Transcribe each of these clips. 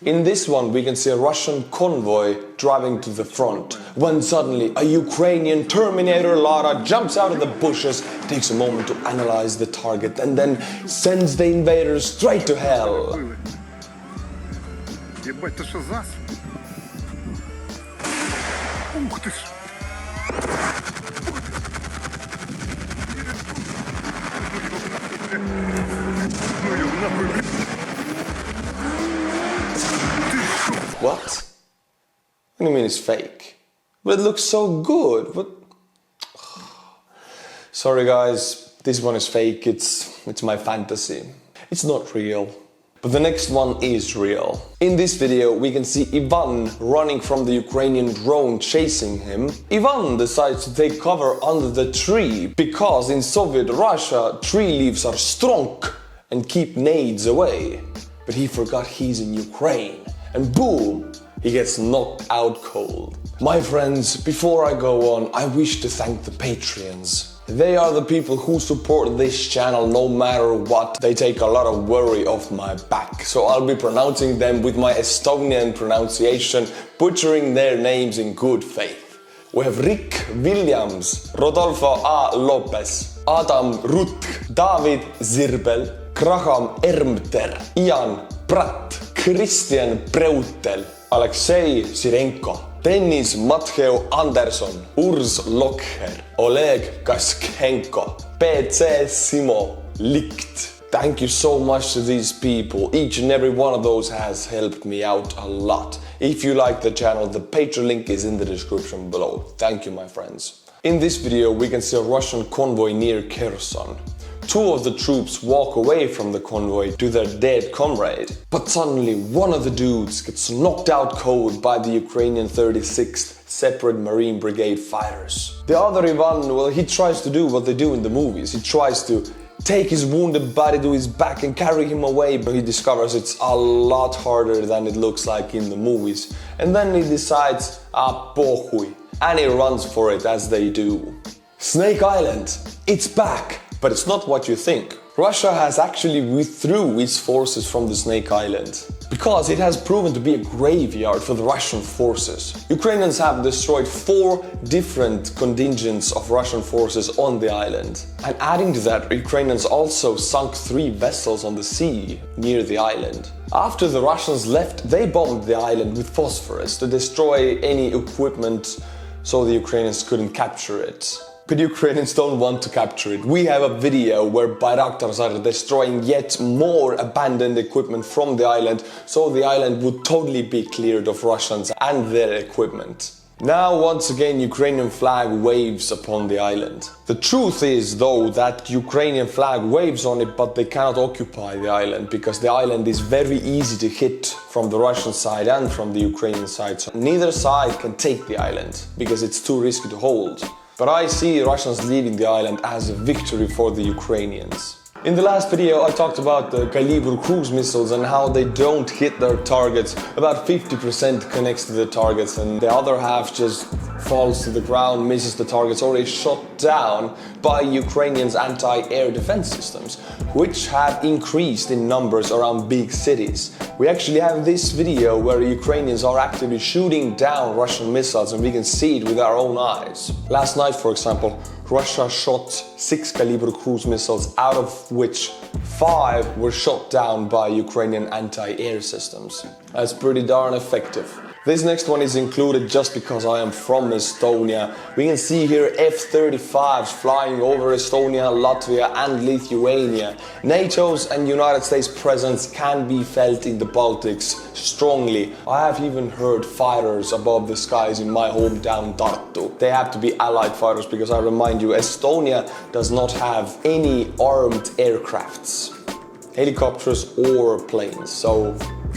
In this one we can see a Russian convoy driving to the front, when suddenly a Ukrainian Terminator Lara jumps out of the bushes, takes a moment to analyze the target and then sends the invaders straight to hell. Ебать, ты что зас? Ух ты ж! What? What do you mean it's fake? But it looks so good. What? Sorry guys, this one is fake. It's my fantasy. It's not real. But the next one is real. In this video we can see Ivan running from the Ukrainian drone chasing him. Ivan decides to take cover under the tree because in Soviet Russia tree leaves are strong and keep nades away. But he forgot he's in Ukraine and boom, he gets knocked out cold. My friends, before I go on, I wish to thank the Patreons. They are the people who support this channel no matter what. They take a lot of worry off my back. So I'll be pronouncing them with my Estonian pronunciation, butchering their names in good faith. We have Rick Williams, Rodolfo A. Lopez, Adam Rutk, David Zirbel, Graham Ermter, Ian Pratt, Christian Breutel, Alexei Sirenko, Dennis Matteo Anderson, Urs Lokher, Oleg Kaskenko, PC Simo Licht. Thank you so much to these people. Each and every one of those has helped me out a lot. If you like the channel, the Patreon link is in the description below. Thank you, my friends. In this video, we can see a Russian convoy near Kherson. Two of the troops walk away from the convoy to their dead comrade. But suddenly one of the dudes gets knocked out cold by the Ukrainian 36th Separate Marine Brigade fighters. The other Ivan, well, he tries to do what they do in the movies. He tries to take his wounded body to his back and carry him away, but he discovers it's a lot harder than it looks like in the movies. And then he decides, pochuy, and he runs for it as they do. Snake Island, it's back! But it's not what you think. Russia has actually withdrew its forces from the Snake Island because it has proven to be a graveyard for the Russian forces. Ukrainians have destroyed 4 different contingents of Russian forces on the island. And adding to that, Ukrainians also sunk 3 vessels on the sea near the island. After the Russians left, they bombed the island with phosphorus to destroy any equipment so the Ukrainians couldn't capture it. But Ukrainians don't want to capture it. We have a video where Bayraktars are destroying yet more abandoned equipment from the island, so the island would totally be cleared of Russians and their equipment. Now once again Ukrainian flag waves upon the island. The truth is though that Ukrainian flag waves on it, but they cannot occupy the island because the island is very easy to hit from the Russian side and from the Ukrainian side. So neither side can take the island because it's too risky to hold. But I see Russians leaving the island as a victory for the Ukrainians. In the last video I talked about the Kalibr cruise missiles and how they don't hit their targets. About 50% connects to the targets and the other half just falls to the ground, misses the targets, or is shot down by Ukrainians' anti-air defense systems, which have increased in numbers around big cities. We actually have this video where Ukrainians are actively shooting down Russian missiles and we can see it with our own eyes. Last night, for example, Russia shot 6 Kalibr cruise missiles, out of which 5 were shot down by Ukrainian anti-air systems. That's pretty darn effective. This next one is included just because I am from Estonia. We can see here F-35s flying over Estonia, Latvia and Lithuania. NATO's and United States presence can be felt in the Baltics strongly. I have even heard fighters above the skies in my hometown Tartu. They have to be allied fighters because I remind you, Estonia does not have any armed aircrafts, helicopters or planes. So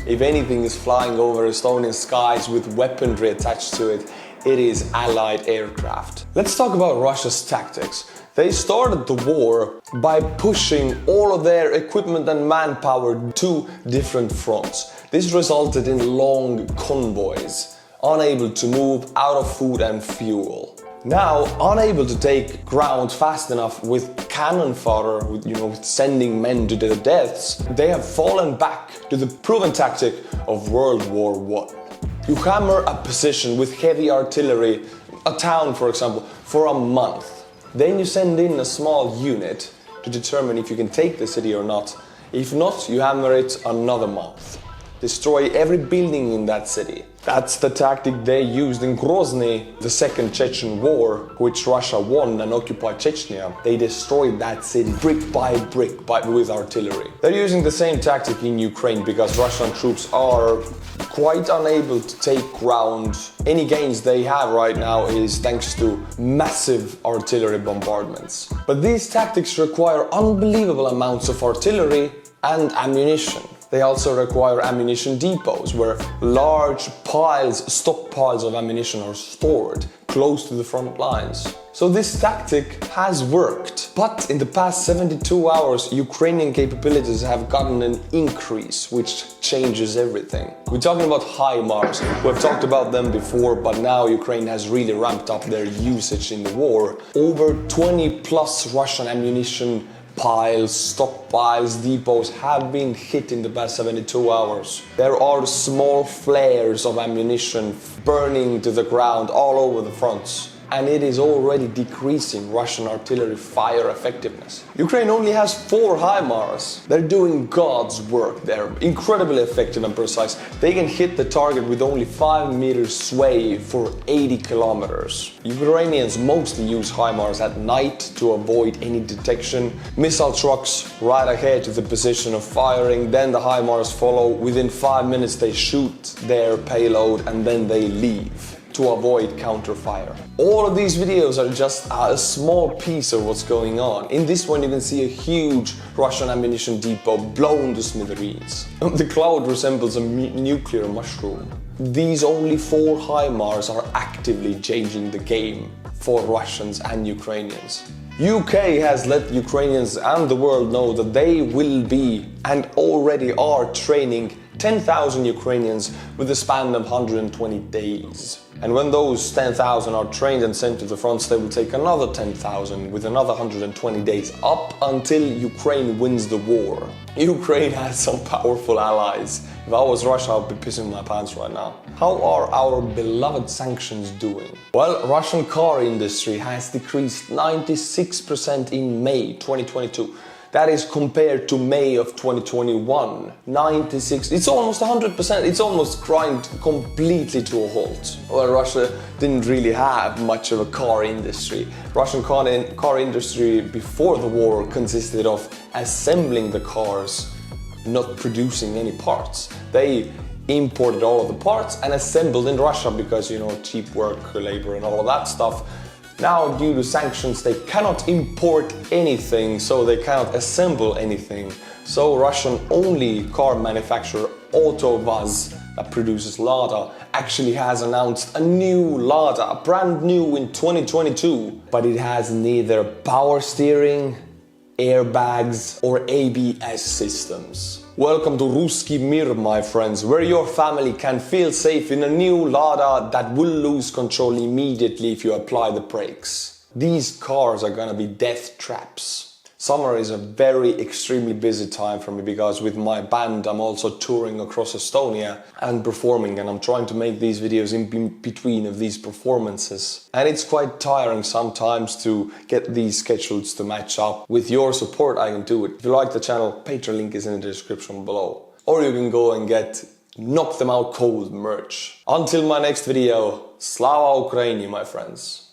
if anything is flying over Estonian skies with weaponry attached to it, it is allied aircraft. Let's talk about Russia's tactics. They started the war by pushing all of their equipment and manpower to different fronts. This resulted in long convoys, unable to move, out of food and fuel. Now, unable to take ground fast enough with cannon fodder, with sending men to their deaths, they have fallen back to the proven tactic of World War I. You hammer a position with heavy artillery, a town for example, for a month. Then you send in a small unit to determine if you can take the city or not. If not, you hammer it another month. Destroy every building in that city. That's the tactic they used in Grozny, the Second Chechen War, which Russia won and occupied Chechnya. They destroyed that city brick by brick with artillery. They're using the same tactic in Ukraine because Russian troops are quite unable to take ground. Any gains they have right now is thanks to massive artillery bombardments. But these tactics require unbelievable amounts of artillery and ammunition. They also require ammunition depots where large stockpiles of ammunition are stored close to the front lines. So this tactic has worked. But in the past 72 hours, Ukrainian capabilities have gotten an increase, which changes everything. We're talking about HIMARS. We've talked about them before, but now Ukraine has really ramped up their usage in the war. Over 20 plus Russian ammunition stockpiles, depots have been hit in the past 72 hours. There are small flares of ammunition burning to the ground all over the fronts. And it is already decreasing Russian artillery fire effectiveness. Ukraine only has 4 HIMARS. They're doing God's work. They're incredibly effective and precise. They can hit the target with only 5 meters sway for 80 kilometers. Ukrainians mostly use HIMARS at night to avoid any detection. Missile trucks right ahead to the position of firing, then the HIMARS follow. Within 5 minutes they shoot their payload and then they leave to avoid counterfire. All of these videos are just a small piece of what's going on. In this one you can see a huge Russian ammunition depot blown to smithereens. The cloud resembles a nuclear mushroom. These only 4 HIMARS are actively changing the game for Russians and Ukrainians. UK has let Ukrainians and the world know that they will be and already are training 10,000 Ukrainians with a span of 120 days. And when those 10,000 are trained and sent to the fronts, they will take another 10,000 with another 120 days up until Ukraine wins the war. Ukraine has some powerful allies. If I was Russia, I would be pissing my pants right now. How are our beloved sanctions doing? Well, Russian car industry has decreased 96% in May 2022. That is compared to May of 2021. 96, it's almost 100%, it's almost grind completely to a halt. Well, Russia didn't really have much of a car industry. Russian car industry before the war consisted of assembling the cars, not producing any parts. They imported all of the parts and assembled in Russia because, cheap work, labor and all of that stuff. Now, due to sanctions, they cannot import anything, so they cannot assemble anything. So Russian only car manufacturer AutoVAZ, that produces Lada, actually has announced a new Lada, brand new in 2022. But it has neither power steering, airbags or ABS systems. Welcome to Ruski Mir, my friends, where your family can feel safe in a new Lada that will lose control immediately if you apply the brakes. These cars are gonna be death traps. Summer is a very extremely busy time for me because with my band I'm also touring across Estonia and performing, and I'm trying to make these videos in between of these performances. And it's quite tiring sometimes to get these schedules to match up. With your support I can do it. If you like the channel, Patreon link is in the description below. Or you can go and get Knock Them Out Cold merch. Until my next video, Slava Ukraini, my friends.